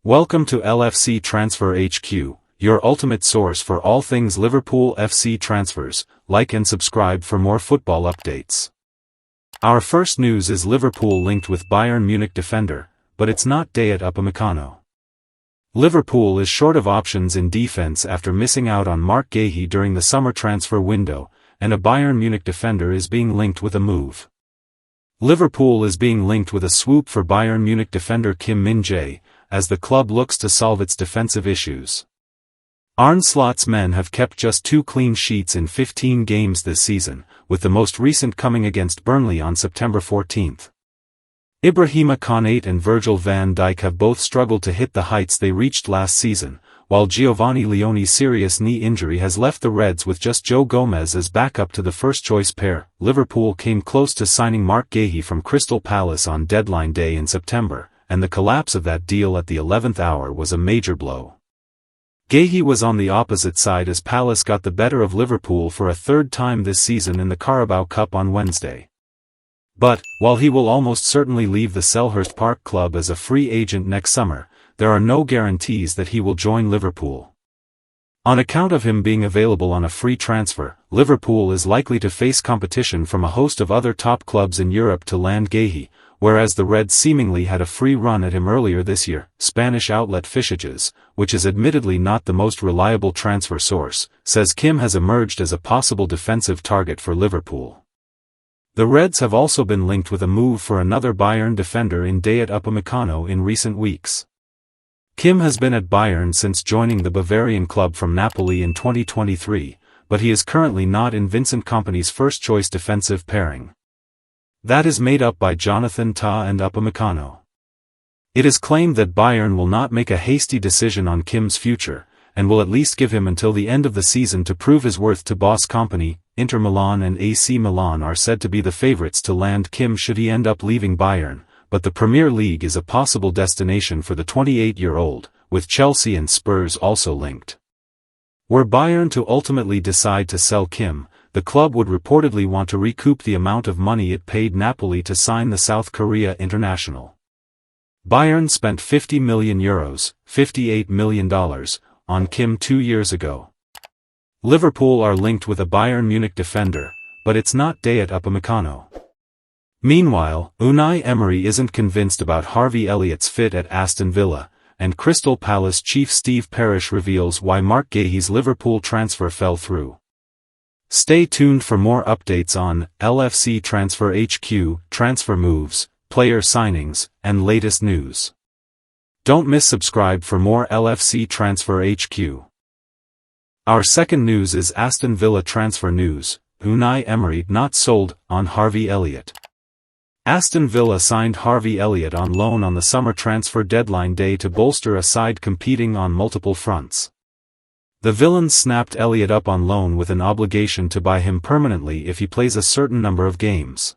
Welcome to LFC Transfer HQ, your ultimate source for all things Liverpool FC transfers. Like and subscribe for more football updates. Our first news is Liverpool linked with Bayern Munich defender, but it's not Dayot Upamecano. Liverpool is short of options in defense after missing out on Marc Guehi during the summer transfer window, and a Bayern Munich defender is being linked with a move. Liverpool is being linked with a swoop for Bayern Munich defender Kim Min-jae, as the club looks to solve its defensive issues. Arne Slot's men have kept just 2 clean sheets in 15 games this season, with the most recent coming against Burnley on September 14. Ibrahima Konate and Virgil van Dijk have both struggled to hit the heights they reached last season, while Giovanni Leoni's serious knee injury has left the Reds with just Joe Gomez as backup to the first-choice pair. Liverpool came close to signing Marc Guehi from Crystal Palace on deadline day in September, and the collapse of that deal at the 11th hour was a major blow. Guehi was on the opposite side as Palace got the better of Liverpool for a third time this season in the Carabao Cup on Wednesday. But, while he will almost certainly leave the Selhurst Park club as a free agent next summer, there are no guarantees that he will join Liverpool. On account of him being available on a free transfer, Liverpool is likely to face competition from a host of other top clubs in Europe to land Guehi, whereas the Reds seemingly had a free run at him earlier this year. Spanish outlet Fichajes, which is admittedly not the most reliable transfer source, says Kim has emerged as a possible defensive target for Liverpool. The Reds have also been linked with a move for another Bayern defender in Dayot Upamecano in recent weeks. Kim has been at Bayern since joining the Bavarian club from Napoli in 2023, but he is currently not in Vincent Kompany's first-choice defensive pairing. That is made up by Jonathan Tah and Upamecano. It is claimed that Bayern will not make a hasty decision on Kim's future, and will at least give him until the end of the season to prove his worth to boss Kompany. Inter Milan and AC Milan are said to be the favourites to land Kim should he end up leaving Bayern, but the Premier League is a possible destination for the 28-year-old, with Chelsea and Spurs also linked. Were Bayern to ultimately decide to sell Kim, the club would reportedly want to recoup the amount of money it paid Napoli to sign the South Korea international. Bayern spent €50 million, $58 million, on Kim 2 years ago. Liverpool are linked with a Bayern Munich defender, but it's not Dayot Upamecano. Meanwhile, Unai Emery isn't convinced about Harvey Elliott's fit at Aston Villa, and Crystal Palace chief Steve Parish reveals why Marc Guehi's Liverpool transfer fell through. Stay tuned for more updates on LFC Transfer HQ, transfer moves, player signings, and latest news. Don't miss subscribe for more LFC Transfer HQ. Our second news is Aston Villa transfer news. Unai Emery not sold on Harvey Elliott. Aston Villa signed Harvey Elliott on loan on the summer transfer deadline day to bolster a side competing on multiple fronts. The Villains snapped Elliott up on loan with an obligation to buy him permanently if he plays a certain number of games.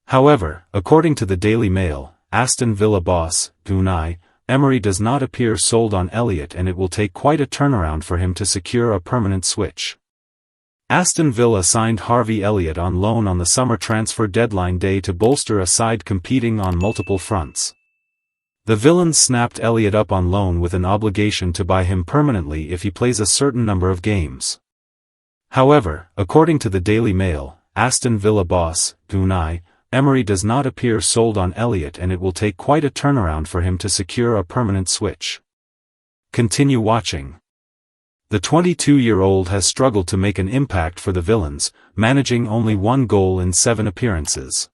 However, according to the Daily Mail, Aston Villa boss, Unai Emery does not appear sold on Elliott, and it will take quite a turnaround for him to secure a permanent switch. Aston Villa signed Harvey Elliott on loan on the summer transfer deadline day to bolster a side competing on multiple fronts. The Villains snapped Elliott up on loan with an obligation to buy him permanently if he plays a certain number of games. However, according to the Daily Mail, Aston Villa boss, Unai Emery does not appear sold on Elliott, and it will take quite a turnaround for him to secure a permanent switch. Continue watching. The 22-year-old has struggled to make an impact for the Villains, managing only 1 goal in 7 appearances.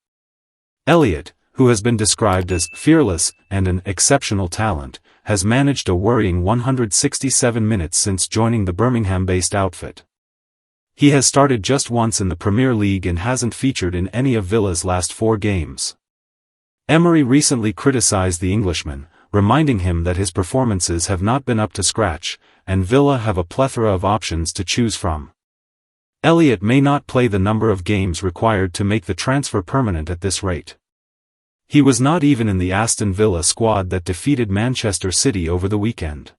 Elliott, who has been described as fearless and an exceptional talent, has managed a worrying 167 minutes since joining the Birmingham-based outfit. He has started just once in the Premier League and hasn't featured in any of Villa's last 4 games. Emery recently criticised the Englishman, reminding him that his performances have not been up to scratch, and Villa have a plethora of options to choose from. Elliott may not play the number of games required to make the transfer permanent at this rate. He was not even in the Aston Villa squad that defeated Manchester City over the weekend.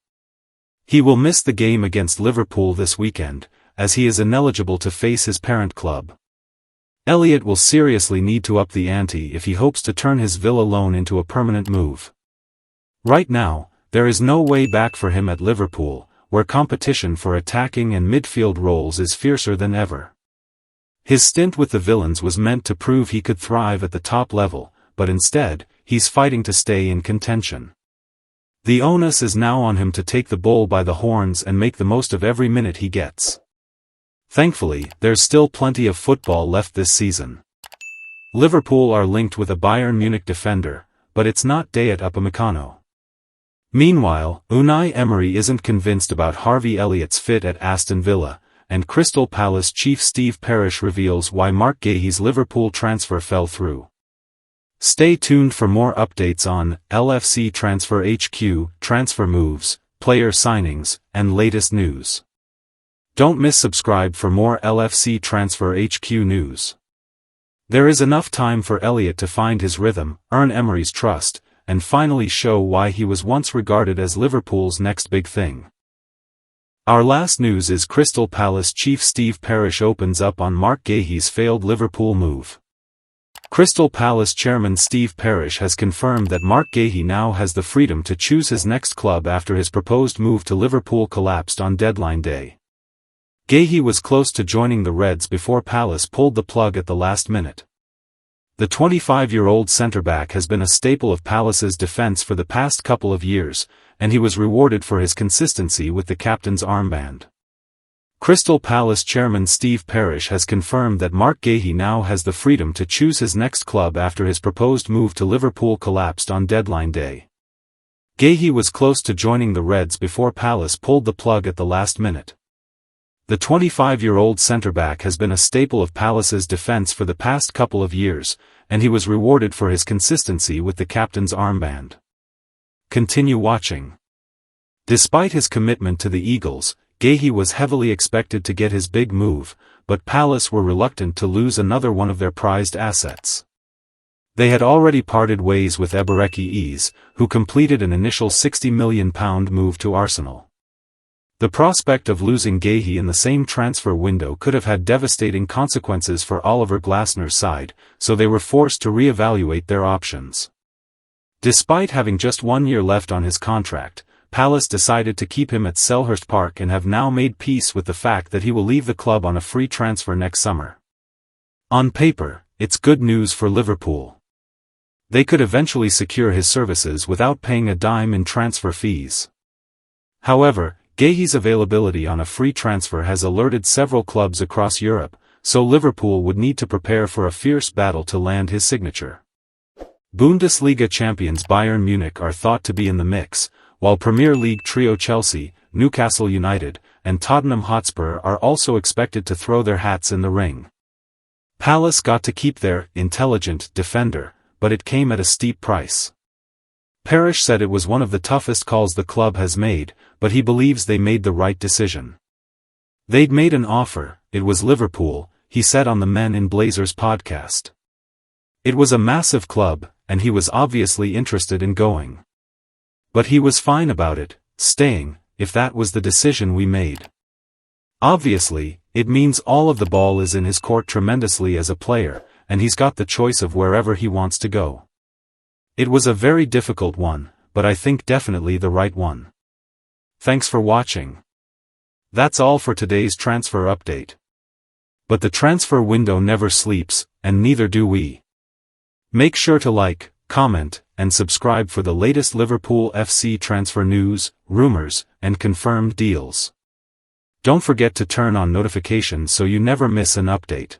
He will miss the game against Liverpool this weekend, as he is ineligible to face his parent club. Elliott will seriously need to up the ante if he hopes to turn his Villa loan into a permanent move. Right now, there is no way back for him at Liverpool, where competition for attacking and midfield roles is fiercer than ever. His stint with the Villains was meant to prove he could thrive at the top level, but instead, he's fighting to stay in contention. The onus is now on him to take the bull by the horns and make the most of every minute he gets. Thankfully, there's still plenty of football left this season. Liverpool are linked with a Bayern Munich defender, but it's not Dayot Upamecano. Meanwhile, Unai Emery isn't convinced about Harvey Elliott's fit at Aston Villa, and Crystal Palace chief Steve Parish reveals why Marc Guehi's Liverpool transfer fell through. Stay tuned for more updates on LFC Transfer HQ, transfer moves, player signings, and latest news. Don't miss subscribe for more LFC Transfer HQ news. There is enough time for Elliott to find his rhythm, earn Emery's trust, and finally show why he was once regarded as Liverpool's next big thing. Our last news is Crystal Palace chief Steve Parish opens up on Marc Guehi's failed Liverpool move. Crystal Palace chairman Steve Parish has confirmed that Marc Guehi now has the freedom to choose his next club after his proposed move to Liverpool collapsed on deadline day. Guehi was close to joining the Reds before Palace pulled the plug at the last minute. The 25-year-old centre-back has been a staple of Palace's defence for the past couple of years, and he was rewarded for his consistency with the captain's armband. Crystal Palace chairman Steve Parish has confirmed that Marc Guehi now has the freedom to choose his next club after his proposed move to Liverpool collapsed on deadline day. Guehi was close to joining the Reds before Palace pulled the plug at the last minute. The 25-year-old centre-back has been a staple of Palace's defence for the past couple of years, and he was rewarded for his consistency with the captain's armband. Continue watching. Despite his commitment to the Eagles, Guehi was heavily expected to get his big move, but Palace were reluctant to lose another one of their prized assets. They had already parted ways with Eberechi, who completed an initial £60 million move to Arsenal. The prospect of losing Guehi in the same transfer window could have had devastating consequences for Oliver Glasner's side, so they were forced to re-evaluate their options. Despite having just 1 year left on his contract, Palace decided to keep him at Selhurst Park and have now made peace with the fact that he will leave the club on a free transfer next summer. On paper, it's good news for Liverpool. They could eventually secure his services without paying a dime in transfer fees. However, Guehi's availability on a free transfer has alerted several clubs across Europe, so Liverpool would need to prepare for a fierce battle to land his signature. Bundesliga champions Bayern Munich are thought to be in the mix, while Premier League trio Chelsea, Newcastle United, and Tottenham Hotspur are also expected to throw their hats in the ring. Palace got to keep their intelligent defender, but it came at a steep price. Parish said it was one of the toughest calls the club has made, but he believes they made the right decision. They'd made an offer, it was Liverpool, he said on the Men in Blazers podcast. It was a massive club, and he was obviously interested in going. But he was fine about it, staying, if that was the decision we made. Obviously, it means all of the ball is in his court tremendously as a player, and he's got the choice of wherever he wants to go. It was a very difficult one, but I think definitely the right one. Thanks for watching. That's all for today's transfer update. But the transfer window never sleeps, and neither do we. Make sure to like, comment, and subscribe for the latest Liverpool FC transfer news, rumors, and confirmed deals. Don't forget to turn on notifications so you never miss an update.